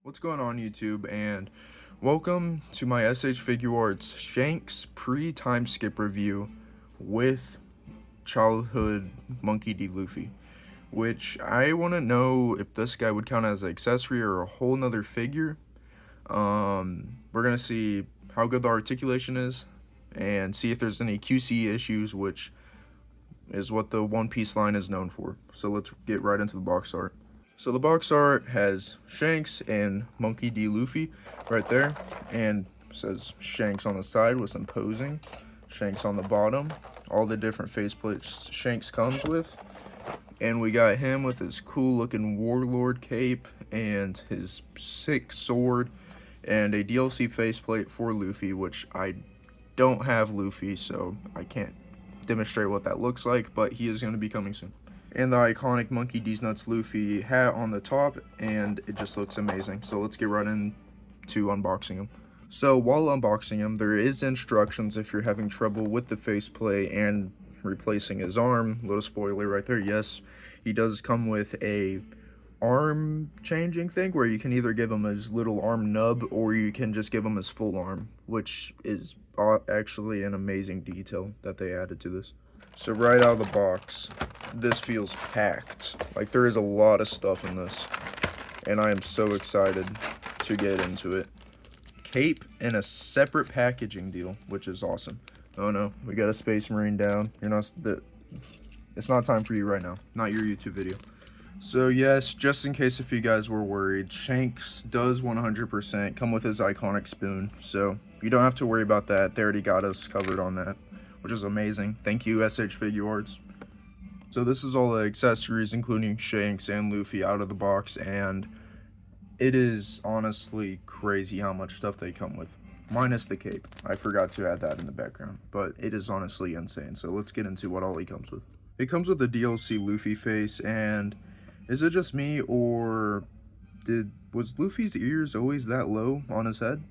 What's going on, YouTube, and welcome to my SH Figuarts Shanks pre-time skip review with childhood Monkey D. Luffy, which I want to know if this guy would count as an accessory or a whole nother figure. We're going to see how good the articulation is and see if there's any QC issues, which is what the One Piece line is known for. So let's get right into the box art. So the box art has Shanks and Monkey D. Luffy right there, and says Shanks on the side with some posing, Shanks on the bottom, all the different faceplates Shanks comes with, and we got him with his cool looking warlord cape and his sick sword, and a DLC faceplate for Luffy, which I don't have Luffy, so I can't demonstrate what that looks like, but he is going to be coming soon. And the iconic Monkey D's Nuts Luffy hat on the top, and it just looks amazing. So let's get right into unboxing him. So while unboxing him, there is instructions if you're having trouble with the faceplate and replacing his arm. Little spoiler right there, yes, he does come with a arm changing thing where you can either give him his little arm nub or you can just give him his full arm, which is actually an amazing detail that they added to this. So right out of the box, this feels packed. Like, there is a lot of stuff in this, and I am so excited to get into it. Cape in a separate packaging deal, which is awesome. Oh no, we got a Space Marine down. It's not time for you right now. Not your YouTube video. So yes, just in case if you guys were worried, Shanks does 100% come with his iconic spoon. So you don't have to worry about that. They already got us covered on that, which is amazing. Thank you, SH Figuarts. So this is all the accessories, including Shanks and Luffy, out of the box, and it is honestly crazy how much stuff they come with, minus the cape. I forgot to add that in the background, but it is honestly insane. So let's get into what all he comes with. It comes with a DLC Luffy face, and is it just me, or was Luffy's ears always that low on his head?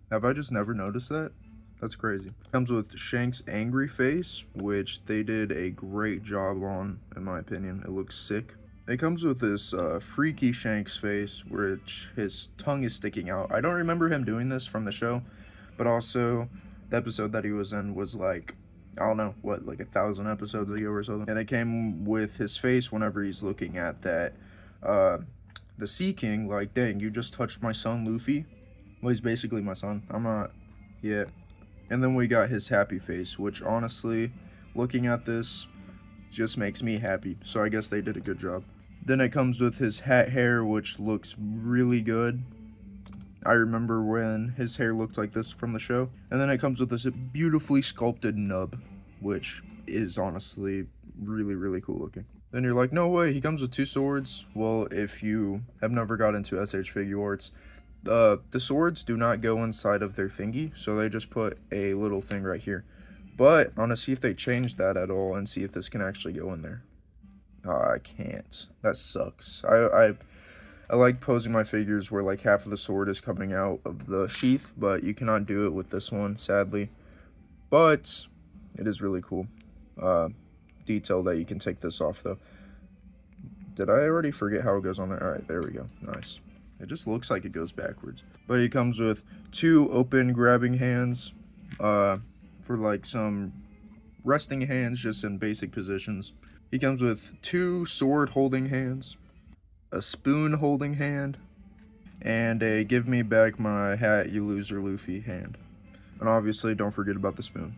Have I just never noticed that? That's crazy. Comes with Shanks' angry face, which they did a great job on, in my opinion. It looks sick. It comes with this freaky Shanks face, which his tongue is sticking out. I don't remember him doing this from the show, but also the episode that he was in was like, I don't know, what, like 1,000 episodes ago or something. And it came with his face whenever he's looking at that, the Sea King, like, dang, you just touched my son, Luffy. Well, he's basically my son. I'm not, yeah. And then we got his happy face, which honestly, looking at this, just makes me happy. So I guess they did a good job. Then it comes with his hat hair, which looks really good. I remember when his hair looked like this from the show. And then it comes with this beautifully sculpted nub, which is honestly really, really cool looking. Then you're like, no way, he comes with 2 swords. Well, if you have never got into SH Figuarts, the swords do not go inside of their thingy, so they just put a little thing right here. But I want to see if they change that at all and see if this can actually go in there. I can't. That sucks. I like posing my figures where like half of the sword is coming out of the sheath, but you cannot do it with this one, sadly. But it is really cool. Detail that you can take this off though. Did I already forget how it goes on there? Alright, there we go. Nice. It just looks like it goes backwards. But he comes with 2 open grabbing hands for like some resting hands just in basic positions. He comes with 2 sword holding hands, a spoon holding hand, and a give me back my hat you loser Luffy hand. And obviously don't forget about the spoon.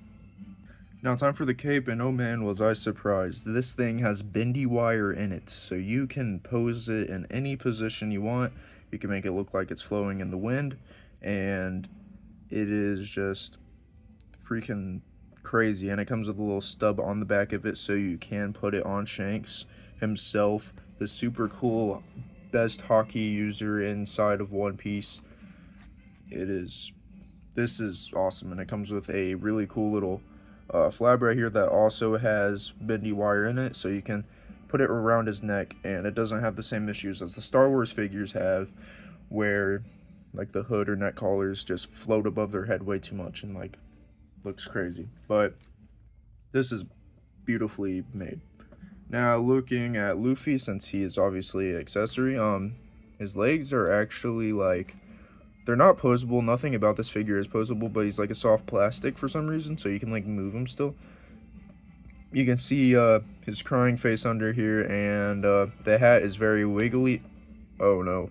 Now time for the cape, and oh man was I surprised. This thing has bendy wire in it, so you can pose it in any position you want. You can make it look like it's flowing in the wind, and it is just freaking crazy. And it comes with a little stub on the back of it, so you can put it on Shanks himself, the super cool best hockey user inside of One Piece. This is awesome, and it comes with a really cool little flab right here that also has bendy wire in it, so you can put it around his neck, and it doesn't have the same issues as the Star Wars figures have, where like the hood or neck collars just float above their head way too much and like looks crazy. But this is beautifully made. Now looking at Luffy, since he is obviously an accessory, His legs are actually like, they're not posable. Nothing about this figure is posable, but he's like a soft plastic for some reason, so you can like move him still. You can see his crying face under here, and the hat is very wiggly. Oh no.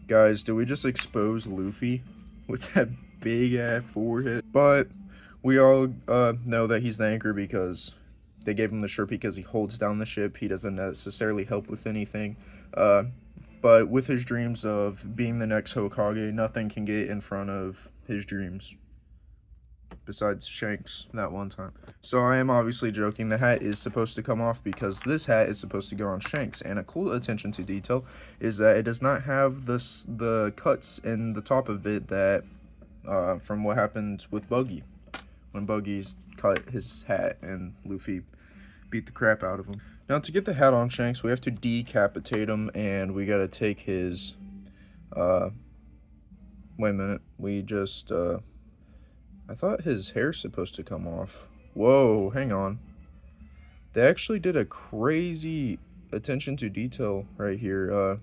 Guys, did we just expose Luffy with that big ass forehead? But we all know that he's the anchor because they gave him the shirt because he holds down the ship. He doesn't necessarily help with anything. But with his dreams of being the next Hokage, nothing can get in front of his dreams. Besides Shanks that one time. So I am obviously joking. The hat is supposed to come off because this hat is supposed to go on Shanks. And a cool attention to detail is that it does not have the cuts in the top of it that from what happened with Buggy. When Buggy's cut his hat and Luffy beat the crap out of him. Now to get the hat on Shanks, we have to decapitate him, and we gotta take his wait a minute. We just I thought his hair's supposed to come off. Whoa, hang on. They actually did a crazy attention to detail right here,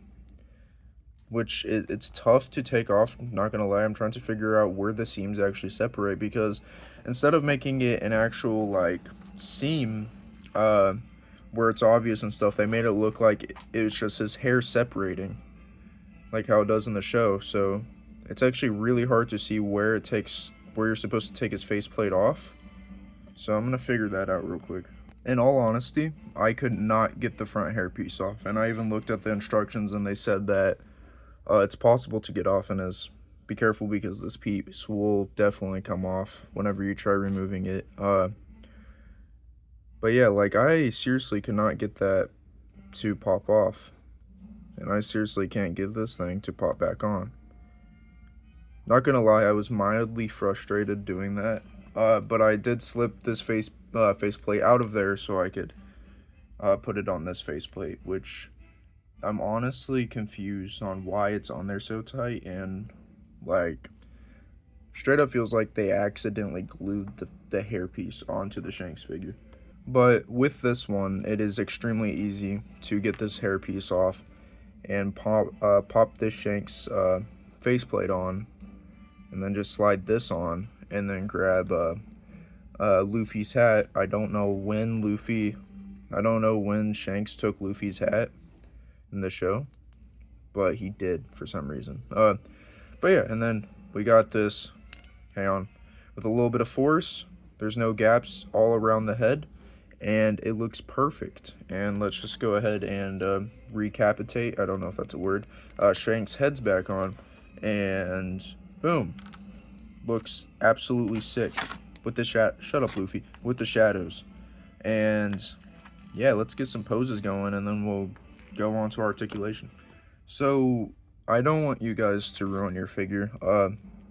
which it's tough to take off, not gonna lie. I'm trying to figure out where the seams actually separate, because instead of making it an actual, like, seam, where it's obvious and stuff, they made it look like it was just his hair separating, like how it does in the show. So it's actually really hard to see where you're supposed to take his faceplate off. So I'm gonna figure that out real quick. In all honesty, I could not get the front hairpiece off, and I even looked at the instructions and they said that it's possible to get off, and be careful because this piece will definitely come off whenever you try removing it. But yeah, like, I seriously could not get that to pop off, and I seriously can't get this thing to pop back on. Not gonna lie, I was mildly frustrated doing that, but I did slip this faceplate out of there so I could put it on this faceplate, which I'm honestly confused on why it's on there so tight, and like, straight up feels like they accidentally glued the hairpiece onto the Shanks figure. But with this one, it is extremely easy to get this hairpiece off and pop this Shanks faceplate on, and then just slide this on, and then grab Luffy's hat. I don't know when Shanks took Luffy's hat in the show, but he did for some reason. But yeah, and then we got this, hang on, with a little bit of force. There's no gaps all around the head, and it looks perfect. And let's just go ahead and recapitate, I don't know if that's a word, Shanks' head's back on, and boom, looks absolutely sick with the shut up, Luffy, with the shadows. And yeah, let's get some poses going, and then we'll go on to articulation. So I don't want you guys to ruin your figure.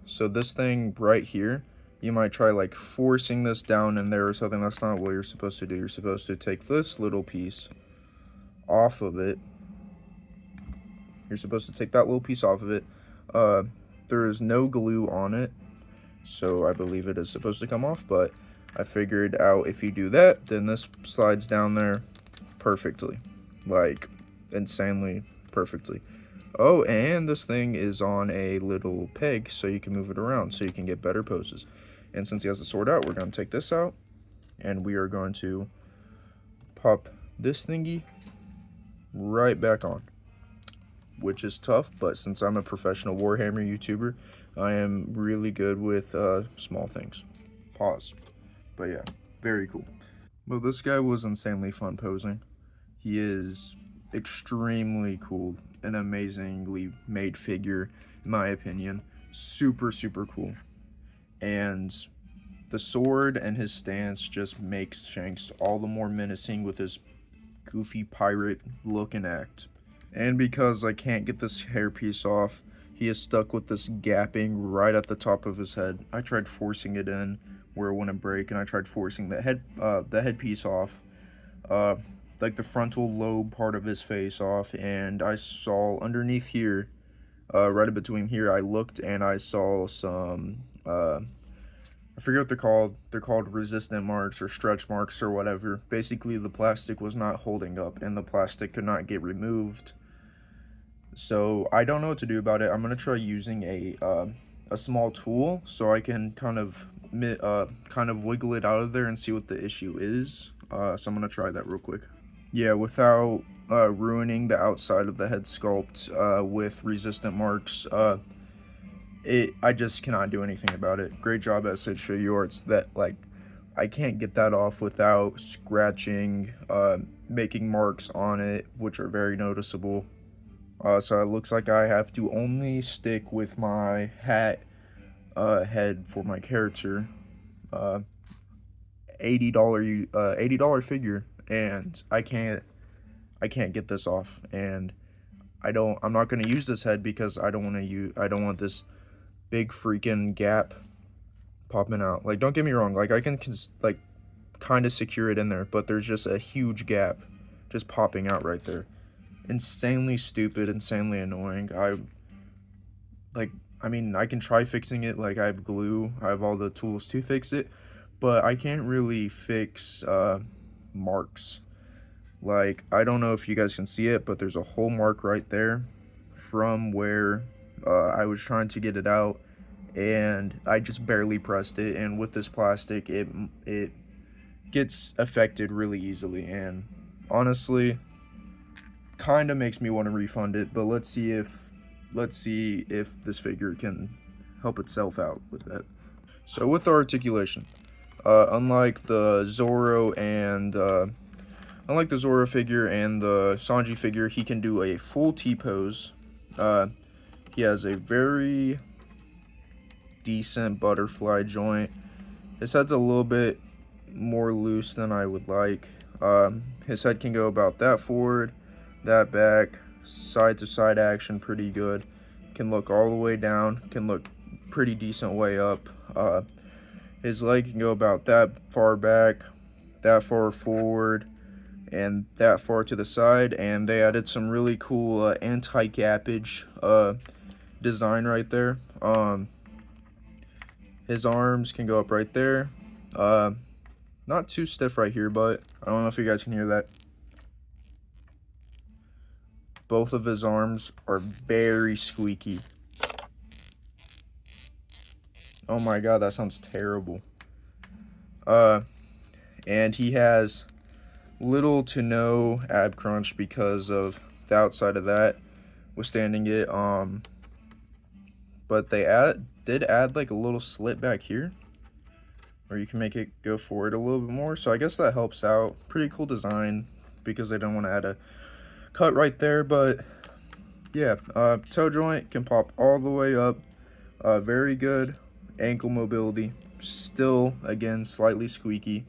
So this thing right here, you might try like forcing this down in there or something. That's not what you're supposed to do. You're supposed to take this little piece off of it. You're supposed to take that little piece off of it. There is no glue on it, so I believe it is supposed to come off, but I figured out if you do that, then this slides down there perfectly, like insanely perfectly. Oh, and this thing is on a little peg, so you can move it around, so you can get better poses. And since he has the sword out, we're going to take this out, and we are going to pop this thingy right back on, which is tough, but since I'm a professional Warhammer YouTuber, I am really good with small things. Pause. But yeah, very cool. Well, this guy was insanely fun posing. He is extremely cool, an amazingly made figure, in my opinion. Super, super cool. And the sword and his stance just makes Shanks all the more menacing with his goofy pirate look and act. And because I can't get this hairpiece off, he is stuck with this gapping right at the top of his head. I tried forcing it in where it wouldn't break, and I tried forcing the headpiece off, like the frontal lobe part of his face off, and I saw underneath here, right in between here, I looked and I saw some I forget what they're called. They're called resistant marks or stretch marks or whatever. Basically, the plastic was not holding up and the plastic could not get removed. So I don't know what to do about it. I'm gonna try using a small tool so I can kind of wiggle it out of there and see what the issue is. So I'm gonna try that real quick. Yeah, without ruining the outside of the head sculpt with resistant marks. I just cannot do anything about it. Great job, SH Figuarts. That, like, I can't get that off without scratching, making marks on it, which are very noticeable. So it looks like I have to only stick with my hat head for my character. Uh, $80 figure, and I can't get this off, and I'm not gonna use this head because I don't want this big freaking gap popping out. Like, don't get me wrong, like I can like kind of secure it in there, but there's just a huge gap just popping out right there. Insanely stupid, insanely annoying. I mean, I can try fixing it. Like, I have glue, I have all the tools to fix it, but I can't really fix marks. Like, I don't know if you guys can see it, but there's a whole mark right there from where I was trying to get it out, and I just barely pressed it, and with this plastic it gets affected really easily, and honestly kind of makes me want to refund it. But let's see if this figure can help itself out with that. So with the articulation, unlike the Zoro figure and the Sanji figure, he can do a full T-pose. He has a very decent butterfly joint. His head's a little bit more loose than I would like. His head can go about that forward, that back, side to side action pretty good. Can look all the way down, can look pretty decent way up. His leg can go about that far back, that far forward, and that far to the side. And they added some really cool anti-gappage design right there. His arms can go up right there. Not too stiff right here, but I don't know if you guys can hear that. Both of his arms are very squeaky. Oh my god, that sounds terrible. And he has little to no ab crunch because of the outside of that withstanding it. But they did add like a little slit back here, or you can make it go forward a little bit more. So I guess that helps out. Pretty cool design because they don't want to add a cut right there. But yeah, toe joint can pop all the way up. Very good ankle mobility. Still, again, slightly squeaky.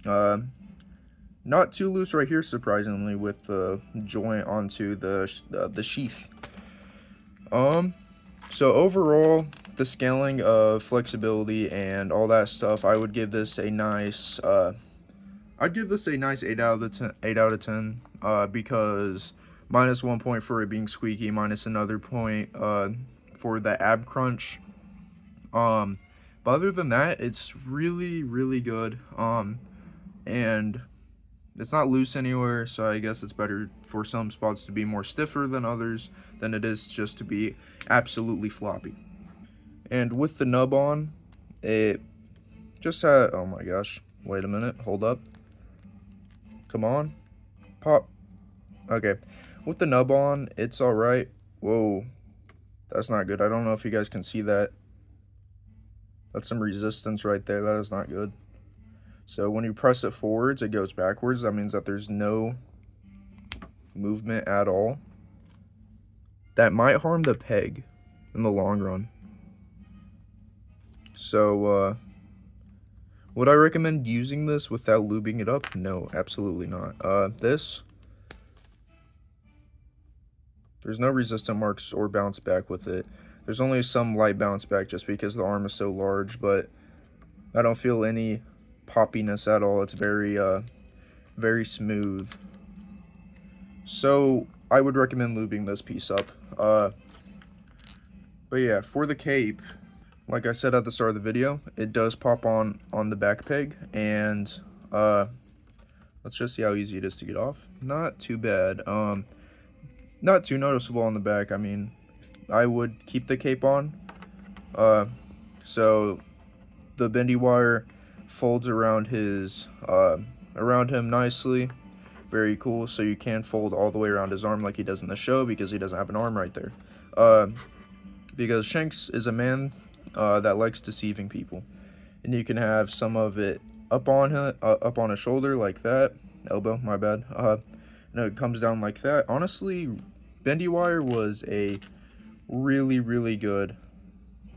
Not too loose right here, surprisingly, with the joint onto the sheath. So overall, the scaling of flexibility and all that stuff, I would give this a nice, I'd give this a nice 8 out of 10. 8 out of 10, because minus 1 point for it being squeaky, minus another point for the ab crunch. But other than that, it's really, really good. And it's not loose anywhere, so I guess it's better for some spots to be more stiffer than others than it is just to be absolutely floppy. And with the nub on, it just had, oh my gosh, wait a minute, hold up. Come on, pop. Okay, with the nub on, it's alright. Whoa, that's not good. I don't know if you guys can see that. That's some resistance right there. That is not good. So when you press it forwards, it goes backwards. That means that there's no movement at all. That might harm the peg in the long run. So, would I recommend using this without lubing it up? No, absolutely not. There's no resistant marks or bounce back with it. There's only some light bounce back just because the arm is so large, but I don't feel any poppiness at all. It's very, very smooth. So I would recommend lubing this piece up. But yeah, for the cape, like I said at the start of the video, it does pop on the back peg, and let's just see how easy it is to get off. Not too bad. Not too noticeable on the back. I mean, I would keep the cape on. So the bendy wire folds around around him nicely. Very cool. So you can fold all the way around his arm like he does in the show, because he doesn't have an arm right there. Because Shanks is a man that likes deceiving people, and you can have some of it up on his shoulder like that, elbow, my bad. And it comes down like that. Honestly, bendy wire was a really good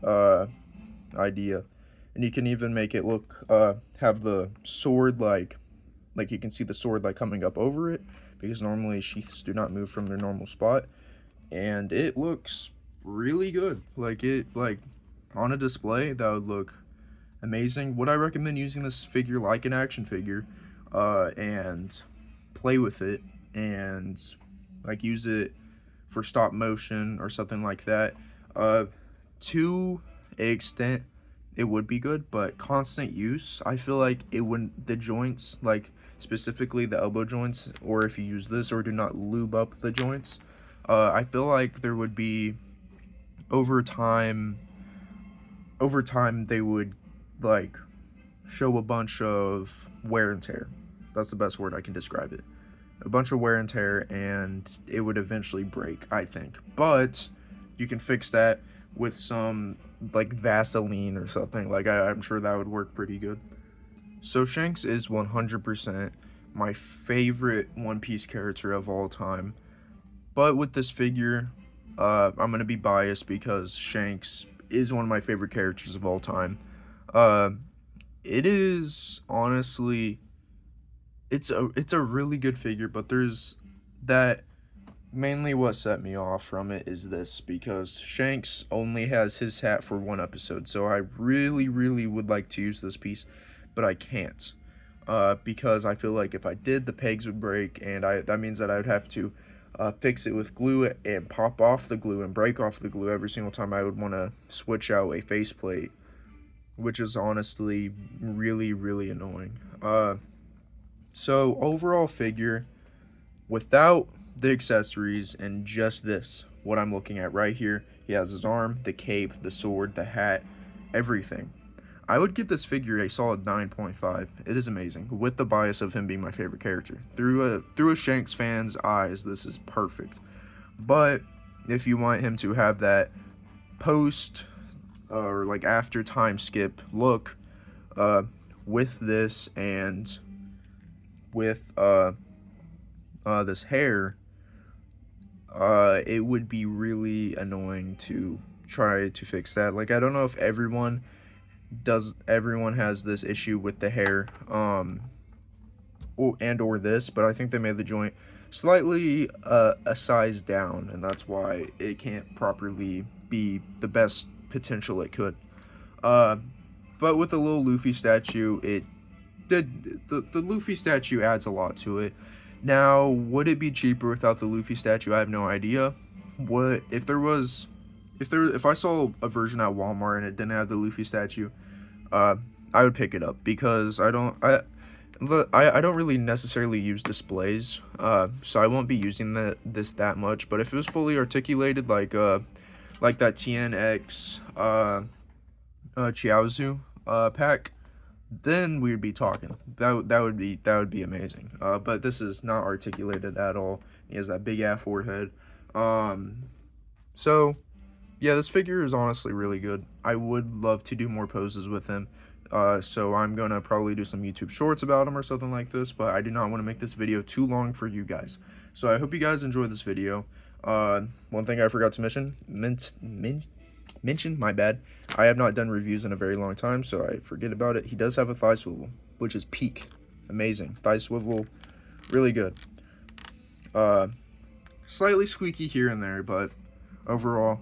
idea, and you can even make it look have the sword like you can see the sword like coming up over it, because normally sheaths do not move from their normal spot, and it looks really good. Like on a display, that would look amazing. Would I recommend using this figure like an action figure and play with it and like use it for stop motion or something like that? To an extent it would be good, but constant use, I feel like it wouldn't. The joints, like specifically the elbow joints, or if you use this or do not lube up the joints, I feel like there would be over time they would like show a bunch of wear and tear. That's the best word I can describe it. A bunch of wear and tear, and it would eventually break, I think. But you can fix that with some like Vaseline or something. Like I'm sure that would work pretty good. So Shanks is 100% my favorite One Piece character of all time. But with this figure, I'm gonna be biased because Shanks is one of my favorite characters of all time. It is honestly, it's a really good figure, but there's that. Mainly what set me off from it is this, because Shanks only has his hat for one episode, so I really would like to use this piece, but I can't, because I feel like if I did, the pegs would break, and that means that I would have to fix it with glue and pop off the glue and break off the glue every single time I would want to switch out a faceplate, which is honestly really annoying. So overall figure, without the accessories and just this, what I'm looking at right here, he has his arm, the cape, the sword, the hat, everything, I would give this figure a solid 9.5. It is amazing, with the bias of him being my favorite character. Through a Shanks fan's eyes, this is perfect. But if you want him to have that post or like after time skip look, with this and with this hair, it would be really annoying to try to fix that. Like, I don't know if everyone has this issue with the hair, or this, but I think they made the joint slightly a size down, and that's why it can't properly be the best potential it could. But with the little Luffy statue, the Luffy statue adds a lot to it. Now, would it be cheaper without the Luffy statue? I have no idea. What if I saw a version at Walmart and it didn't have the Luffy statue, I would pick it up, because I don't really necessarily use displays, so I won't be using this that much. But if it was fully articulated, like that TNX Chiaozu pack, then we would be talking. That would be amazing. But this is not articulated at all. He has that big ass forehead. So yeah, this figure is honestly really good. I would love to do more poses with him. So I'm gonna probably do some YouTube shorts about him or something like this, but I do not want to make this video too long for you guys. So I hope you guys enjoyed this video. One thing I forgot to mention, my bad, I have not done reviews in a very long time, so I forget about it. He does have a thigh swivel, which is peak. Amazing. Thigh swivel, really good. Slightly squeaky here and there, but overall,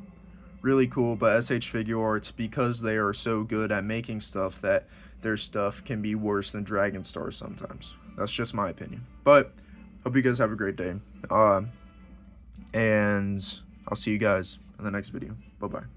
really cool. But SH Figuarts, because they are so good at making stuff, that their stuff can be worse than Dragon Stars sometimes. That's just my opinion. But hope you guys have a great day. And I'll see you guys in the next video. Bye-bye.